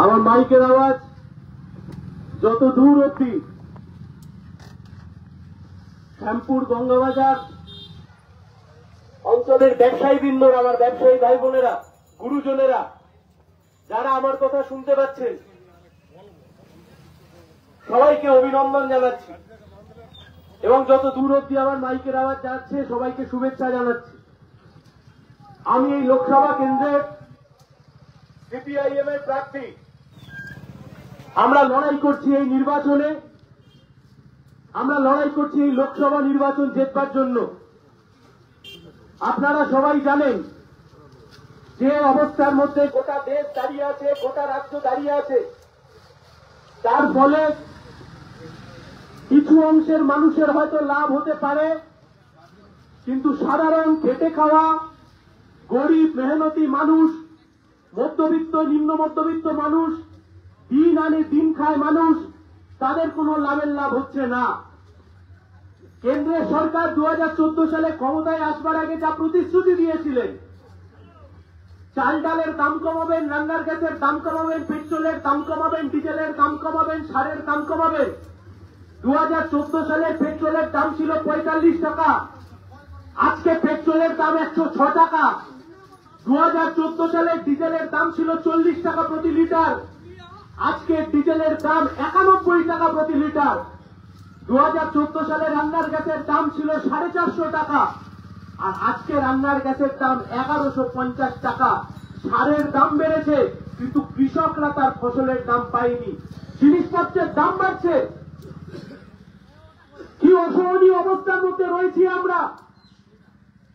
আমার মাইকের আওয়াজ যত দূর অব্দি শ্যামপুর গঙ্গাবাজার অঞ্চলের ব্যবসায়ী বৃন্দরা, আমার ব্যবসায়ী ভাই বোনেরা, গুরুজনেরা যারা আমার কথা শুনতে পাচ্ছেন, সবাইকে অভিনন্দন জানাচ্ছি এবং যত দূর অব্দি আমার মাইকের আওয়াজ যাচ্ছে সবাইকে শুভেচ্ছা জানাচ্ছি। আমি এই লোকসভা কেন্দ্রের সিপিআইএম এর প্রার্থী। আমরা লড়াই করছি এই নির্বাচনে, আমরা লড়াই করছি এই লোকসভা নির্বাচন জেতবার জন্য। আপনারা সবাই জানেন যে অবস্থার মধ্যে গোটা দেশ দাঁড়িয়ে আছে, গোটা রাজ্য দাঁড়িয়ে আছে, তার ফলে কিছু অংশের মানুষের হয়তো লাভ হতে পারে, কিন্তু সাধারণ খেটে খাওয়া গরিব মেহনতি মানুষ, মধ্যবিত্ত নিম্ন মধ্যবিত্ত মানুষ, দিন আনে দিন খায় মানুষ, তাদের কোনো লাভের লাভ হচ্ছে না। কেন্দ্রের সরকার 2014 সালে ক্ষমতায় আসবার আগে যা প্রতিশ্রুতি দিয়েছিলেন, চাল ডালের দাম কমাবেন, রান্নার গ্যাসের দাম কমাবেন, পেট্রোলের দাম কমাবেন, ডিজেলের দাম কমাবেন, সারের দাম কমাবেন। 2014 সালে পেট্রোলের দাম ছিল 45 টাকা, আজকে পেট্রোলের দাম 106 টাকা। 2014 সালে ডিজেলের দাম ছিল 40 টাকা প্রতি লিটার, আজকে ডিজেলের দাম 91 টাকা প্রতি লিটার। 2014 সালে রান্নার গ্যাসের দাম ছিল 450 টাকা, আর আজকে রান্নার গ্যাসের দাম 1150 টাকা। সারের দাম বেড়েছে, কিন্তু কৃষকরা তার ফসলের দাম পায়নি। জিনিসপত্রের দাম বাড়ছে। কি অসহনীয় অবস্থার মধ্যে রয়েছি আমরা।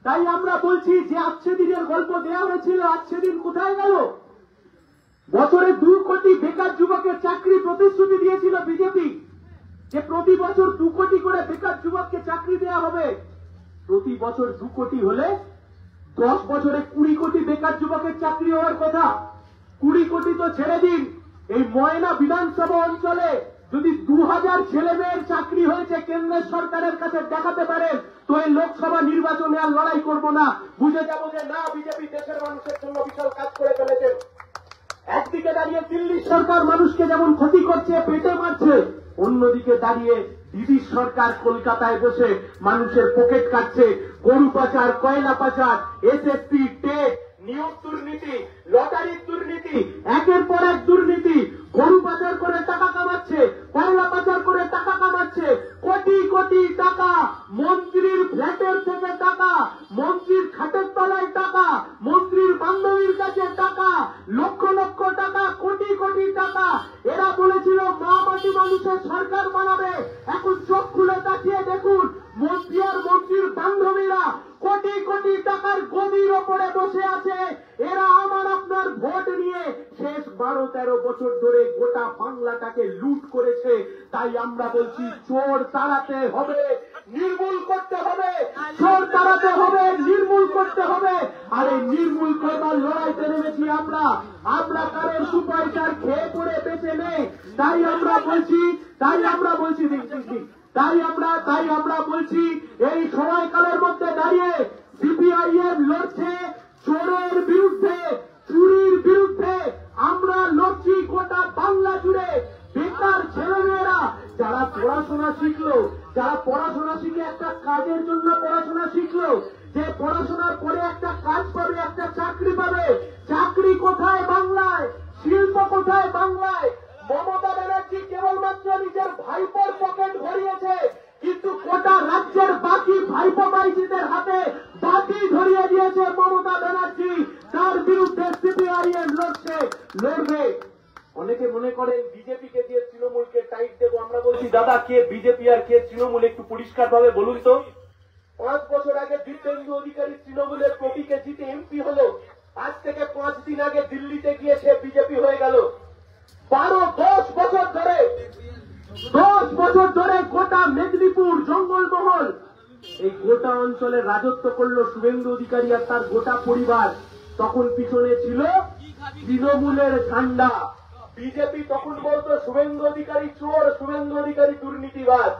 তাই আমরা বলছি যে আজকে দিনের গল্প দেওয়া হয়েছিল, আজকে দিন কোথায় গেল? বছরে 2 কোটি বেকার যুবকের চাকরি প্রতিশ্রুতি দিয়েছিল বিজেপি, যে প্রতি বছর 2 কোটি করে বেকার যুবককে চাকরি দেওয়া হবে। প্রতি বছর 2 কোটি হলে 10 বছরে 20 কোটি বেকার যুবকের চাকরি হওয়ার কথা। 20 কোটি তো ছেড়ে দিন, এই ময়না বিধানসভা অঞ্চলে যদি 2000 ছেলে মেয়ের চাকরি হয়েছে কেন্দ্রের সরকারের কাছে দেখাতে পারেন, তো এই লোকসভা নির্বাচনে আর লড়াই করব না, বুঝে যাব যে না, বিজেপি দেশের মানুষের জন্য বিশাল কাজ করে ফেলেছে। একদিকে দাঁড়িয়ে দিল্লির সরকার মানুষকে যেমন ক্ষতি করছে, পেটে মারছে, অন্যদিকে দাঁড়িয়ে দিদির সরকার কলকাতায় বসে মানুষের পকেট কাটছে। গরু পাচার, কয়লা পাচার, এসএসসি, টেট, নিয়োগ দুর্নীতি, লটারির দুর্নীতি, একের পর এক দুর্নীতি। গরু পাচার করে টাকা কামাচ্ছে, কয়লা পাচার করে টাকা কামাচ্ছে, কোটি কোটি টাকা মন্ত্রীর ফ্ল্যাটের থেকে টাকা, মন্ত্রীর খাটের তলায় টাকা, মন্ত্রীর বান্ধবীর কাছে টাকা, লক্ষ লক্ষ টাকা, কোটি কোটি টাকা। এরা বলেছিল মা মাটি মানুষের সরকার বানাবে, এখন চোখ খুলে তাকিয়ে দেখুন মন্ত্রী আর মন্ত্রীর বান্ধবীরা কোটি কোটি টাকার গদির ওপরে বসে আছে। এরা আমার আপনার ভোট নিয়ে শেষ 12-13 বছর ধরে গোটা বাংলাটাকে লুট করেছে। তাই আমরা বলছি চোর তাড়াতে হবে, নির্মূল করতে হবে, চোর তাড়াতে হবে, নির্মূল করতে হবে। আর এই নির্মূল করবার লড়াইতে নেমেছি আমরা। আমরা কারোর সুপারিশার খেয়ে পড়ে বেঁচে নেই। তাই আমরা বলছি এই সময়কালের মধ্যে দাঁড়িয়ে সিপিআইএম লড়ছে চোরের বিরুদ্ধে, চুরির বিরুদ্ধে। আমরা লড়ছি গোটা বাংলা জুড়ে। বেকার ছেলেমেয়েরা যারা পড়াশোনা শিখলো, যারা পড়াশোনা শিখে একটা কাজের জন্য পড়াশোনা শিখলো, যে পড়াশোনার পরে একটা কাজ পাবে, একটা চাকরি পাবে, চাকরি কোথায় বাংলায়? শিল্প কোথায় বাংলায়? মমতা ব্যানার্জি কেবলমাত্র নিজের ভাইপোর পকেট ভরিয়েছে, কিন্তু গোটা রাজ্যের বাকি ভাইপো ভাইজিদের হাতে বাকি ধরিয়ে দিয়েছে মমতা ব্যানার্জি। তার বিরুদ্ধে সিপিআইএম লড়বে। অনেকে মনে করেন বিজেপিকে দিয়ে তৃণমূলকে টাইট দেবো। আমরা বলছি দাদা, কে বিজেপি আর কে তৃণমূল একটু পরিষ্কার ভাবে বলুন তো। 5 বছর আগে দিব্যেন্দু অধিকারী তৃণমূলের প্রতীকে জিতে এমপি হলো, আজ থেকে 5 দিন আগে দিল্লিতে গিয়ে সে বিজেপি হয়ে গেল। 10 বছর ধরে গোটা মেদিনীপুর জঙ্গলমহল এই গোটা অঞ্চলে রাজত্ব করলো শুভেন্দু অধিকারী আর তার গোটা পরিবার। তখন পিছনে ছিল তৃণমূলের ঝান্ডা। বিজেপি তখন বলতো শুভেন্দু অধিকারী চোর, শুভেন্দু অধিকারী দুর্নীতিবাজ।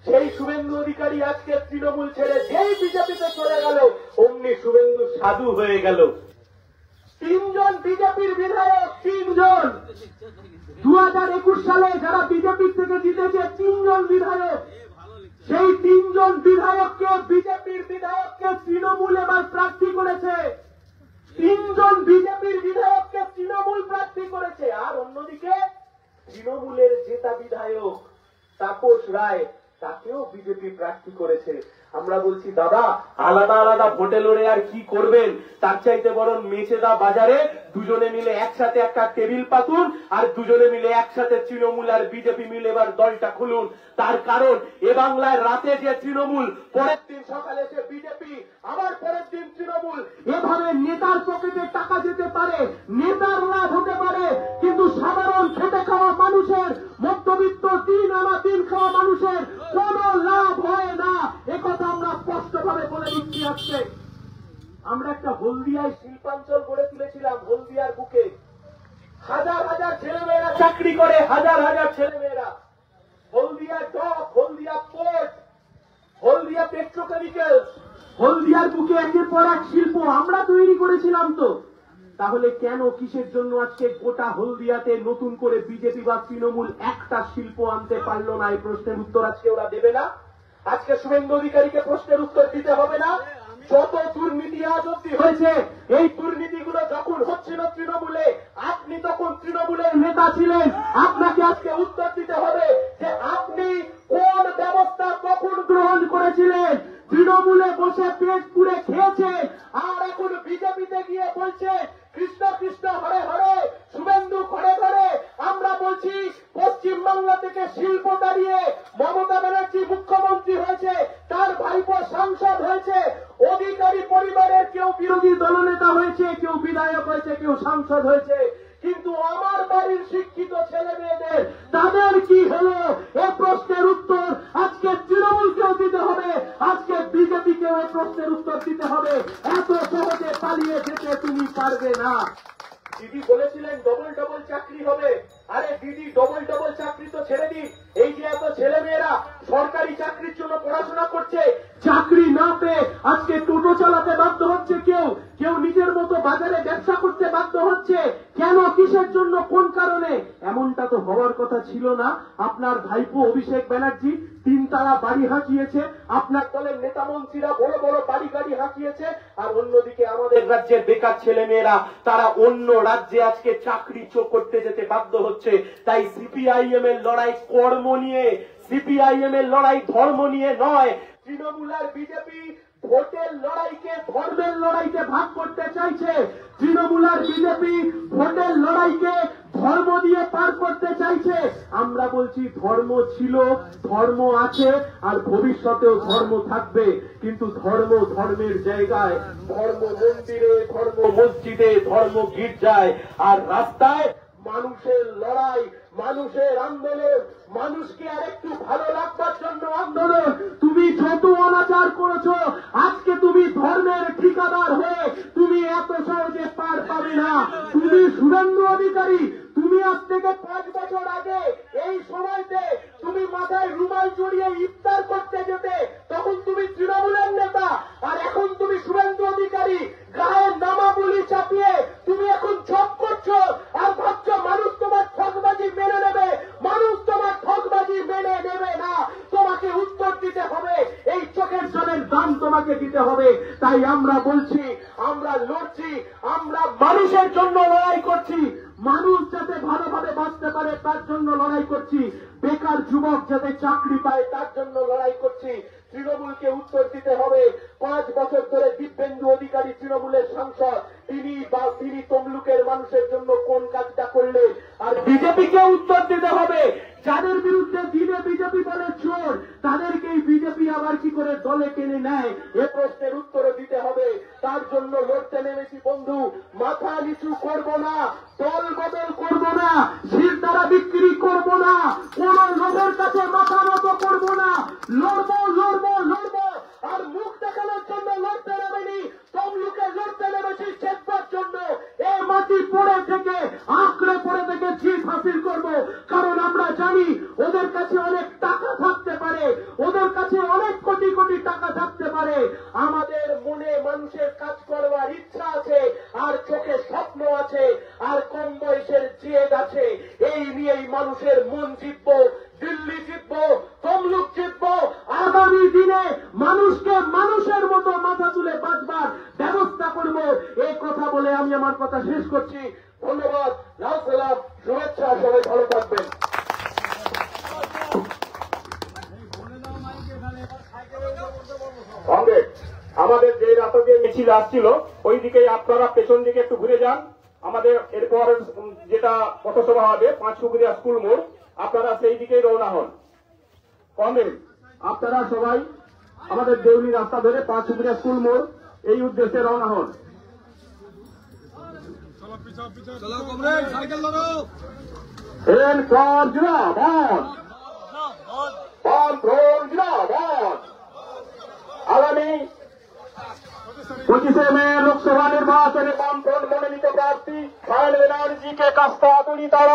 সেই শুভেন্দু অধিকারী আজকে তৃণমূল ছেড়ে যেই বিজেপিতে চলে গেল, অমনি শুভেন্দু সাধু হয়ে গেল। 3 জন বিজেপির বিধায়ক 2021 সালে যারা বিজেপি থেকে জিতেছে 3 জন বিধায়ক, সেই 3 জন বিধায়ককে বিজেপির বিধায়ককে তৃণমূল এবার প্রার্থী করেছে। 3 জন বিজেপির বিধায়ককে তৃণমূল প্রার্থী করেছে। আর অন্যদিকে তৃণমূলের জেতা বিধায়ক তাপস রায়, তাকেও বিজেপি প্রার্থী করেছে। আমরা বলছি দাদা, আলাদা আলাদা ভোটে লড়ে আর কি করবেন? তার চাইতে বরং মেচেদা বাজারে দুজনে মিলে একসাথে একটা টেবিল পাতুন, আর দুজনে মিলে একসাথে তৃণমূল আর বিজেপি মিলে এবার দলটা খুলুন। তার কারণ এ বাংলায় রাতে যে তৃণমূল, পরের দিন সকালে সে বিজেপি, আবার পরের দিন তৃণমূল। এভাবে নেতার পকেটে টাকা যেতে পারে, নেতার লাভ হতে পারে, কিন্তু সাধারণ খেটে খাওয়া মানুষের, মধ্যবিত্ত দিন আনা দিন খাওয়া মানুষের কোন লাভ হয় না। একথা আমরা স্পষ্টভাবে বলে দিচ্ছি। আজকে আমরা একটা হলদিয়ায় শিল্পাঞ্চল গড়ে তুলেছিলাম। হলদিয়ার বুকে হাজার হাজার ছেলেমেয়েরা চাকরি করে, হাজার হাজার ছেলেমেয়েরা। হলদিয়া ডক, হলদিয়া পোর্ট, হলদিয়া পেট্রোকেমিক্যাল, হলদিয়ার বুকে একের পর এক শিল্প আমরা তৈরি করেছিলাম। তো তাহলে কেন, কিসের জন্য আজকে গোটা হলদিয়াতে নতুন করে বিজেপি বা তৃণমূল একটা শিল্প আনতে পারলো না? এই প্রশ্নের উত্তর আজকে ওরা দেবে না। আজকে শুভেন্দু অধিকারীকে প্রশ্নের উত্তর দিতে হবে না। যত দুর্নীতি আজ অব্দি হয়েছে, এই দুর্নীতিগুলো যখন হচ্ছিল তৃণমূলে, আপনি তখন তৃণমূলের নেতা ছিলেন, আপনাকে আজকে উত্তর দিতে হবে যে আপনি কোন ব্যবস্থা কখন গ্রহণ করেছিলেন। তৃণমূলে বসে পেট পুড়ে খেয়েছে, আর এখন বিজেপিতে গিয়ে বলছে কৃষ্ণ কৃষ্ণ হরে হরে, শুভেন্দু ঘরে ঘরে। আমরা বলছি পশ্চিমবাংলা থেকে শিল্প দাঁড়িয়ে মমতা ব্যানার্জি মুখ্যমন্ত্রী হয়েছে, তার ভাইপো সাংসদ হয়েছে, অধিকারী পরিবারের কেউ বিরোধী দলনেতা হয়েছে, কেউ বিধায়ক হয়েছে, কেউ সাংসদ হয়েছে, কিন্তু আমার বাড়ির শিক্ষিত ছেলে মেয়েদের তাদের কি হলো? এ প্রশ্নের উত্তর আজকে তৃণমূলকেও দিতে হবে, আজকে বিজেপিকেও এ প্রশ্নের উত্তর দিতে হবে। এত সহজে পালিয়ে যেতে তুমি পারবে না। দিদি বলেছিলেন ডবল ডবল চাকরি হবে। আরে দিদি, ডবল ডবল চাকরি তো ছেড়ে দিন। এই যে এত ছেলে মেয়েরা সরকারি চাকরির জন্য পড়াশোনা করছে, চাকরি না পেয়ে আজকে টোটো চালাতে বাধ্য হচ্ছে, কেউ কেউ নিজের মতো বাজারে ব্যবসা করতে বাধ্য হচ্ছে। কেন, কিসের জন্য, কোন কারণে? এমনটা তো হওয়ার কথা ছিল না। আপনার ভাইপো অভিষেক ব্যানার্জি 3 তালা বাড়ি হাঁকিয়েছে, আপনার দলের নেতা মন্ত্রীরা বড় বড় বাড়ি গাড়ি হাঁকিয়েছে, আর অন্যদিকে আমাদের রাজ্যের বেকার ছেলে মেয়েরা তারা অন্য রাজ্যে আজকে চাকরি করতে যেতে বাধ্য হচ্ছে। তাই সিপিআইএম এর লড়াই কর্ম নিয়ে, সিপিআইএম এর লড়াই ধর্ম নিয়ে নয়। তৃণমূল আর বিজেপি ভোটের লড়াইকে ধর্মের লড়াইতে ভাগ করতে চাইছে। তৃণমূল আর বিজেপি ভোটের লড়াইকে ধর্ম দিয়ে পার করতে চাইছে। আমরা বলছি ধর্ম ছিল, ধর্ম আছে, আর ভবিষ্যতেও ধর্ম থাকবে, কিন্তু ধর্ম ধর্মের জায়গায়, ধর্ম মন্দিরে, ধর্ম মসজিদে, ধর্ম গির্জায়, আর রাস্তায় মানুষের লড়াই, মানুষের আন্দোলন, মানুষকে আর একটু ভালো লাগবার জন্য আন্দোলন। তুমি যত অনাচার করেছো, আজকে তুমি ধর্মের ঠিকাদার হয়ে তুমি এত সহজে পার পাবে না। তুমি শুভেন্দু অধিকারী, তুমি আজ থেকে 5 বছর আগে এই সময়তে তুমি মাথায় রুমাল জড়িয়ে ইফতার করতে যেতে, তখন তুমি তৃণমূলের নেতা। আর এখন তুমি শুভেন্দু অধিকারী, গায়ের নামাবলী চাপিয়ে তুমি এখন ঝপ করছো, আর ভাবছো মানুষ তোমার ঠকবাজি মেনে নেবে। মানুষ তোমার ঠকবাজি মেনে নেবে না। তোমাকে উত্তর দিতে হবে, এই চোখের জলের দাম তোমাকে দিতে হবে। তাই আমরা বলছি, আমরা লড়ছি, আমরা মানুষের জন্য লড়াই করছি, মানুষ যাতে ভালোভাবে বাঁচতে পারে তার জন্য লড়াই করছি, বেকার যুবক যাতে চাকরি পায় তার জন্য লড়াই করছি। তৃণমূলকে উত্তর দিতে হবে। 5 বছর ধরে দিব্যেন্দু অধিকারী তৃণমূলের সাংসদ, তিনি তমলুকের মানুষের জন্য কোন কাজটা করলেন? আর বিজেপিকে উত্তর দিতে হবে, যাদের বিরুদ্ধে দিনে বিজেপি বলে চোর, তাদেরকেই বিজেপি আবার কি করে দলে টেনে নেয়? এ প্রশ্নের উত্তরও দিতে হবে। তার জন্য লড়তে নেমেছি বন্ধু। মাথা নিচু করব না, দল বদল করব না, শির দ্বারা বিক্রি করব না, কোন লোকের কাছে মাথা নত করব না। লড়বো লড়বো লড়বো, আর মুখ দেখানোর জন্য লড়তে নেমেনি, তমলুকে লড়তে নেমেছি চেতবার জন্য। এই মাটি পড়ে থেকে, আঁকড়ে পড়ে থেকে জিত হাসিল করব। কারণ আমরা জানি ওদের কাছে অনেক টাকা থাকতে পারে, ওদের কাছে অনেক কোটি কোটি টাকা থাকতে পারে। আমাদের মনে মানুষের কাজ করবার ইচ্ছা আছে, আর চোখে স্বপ্ন আছে, আর কম বয়সের জেদ আছে। এই নিয়ে মানুষের মন জিতবো, দিল্লি জিতবো, তমলুক জিতবো। আগামী দিনে মানুষকে মানুষের মতো মাথা তুলে বাঁচবার ব্যবস্থা করব। এই কথা বলে আমি আমার কথা শেষ করছি। ধন্যবাদ, লাল সালাম, শুভেচ্ছা, সবাই ভালো থাকবেন। কংগ্রেস আমাদের যে রাতে মিছিল আসছিল ওই দিকেই আপনারা পেছন দিকে একটু ঘুরে যান। আমাদের এরপর যেটা পথসভা হবে 5 পুকুরিয়া স্কুল মোড়, আপনারা সেই দিকেই রওনা হন। কংগ্রেস আপনারা সবাই আমাদের দেউলি রাস্তা ধরে 5 পুকুরিয়া স্কুল মোড় এই উদ্দেশ্যে রওনা হন। আগামী 25 মে লোকসভা নির্বাচনে বামফ্রন্ট মনোনীত প্রার্থী সায়ন ব্যানার্জিকে কাস্তা তুলি তারা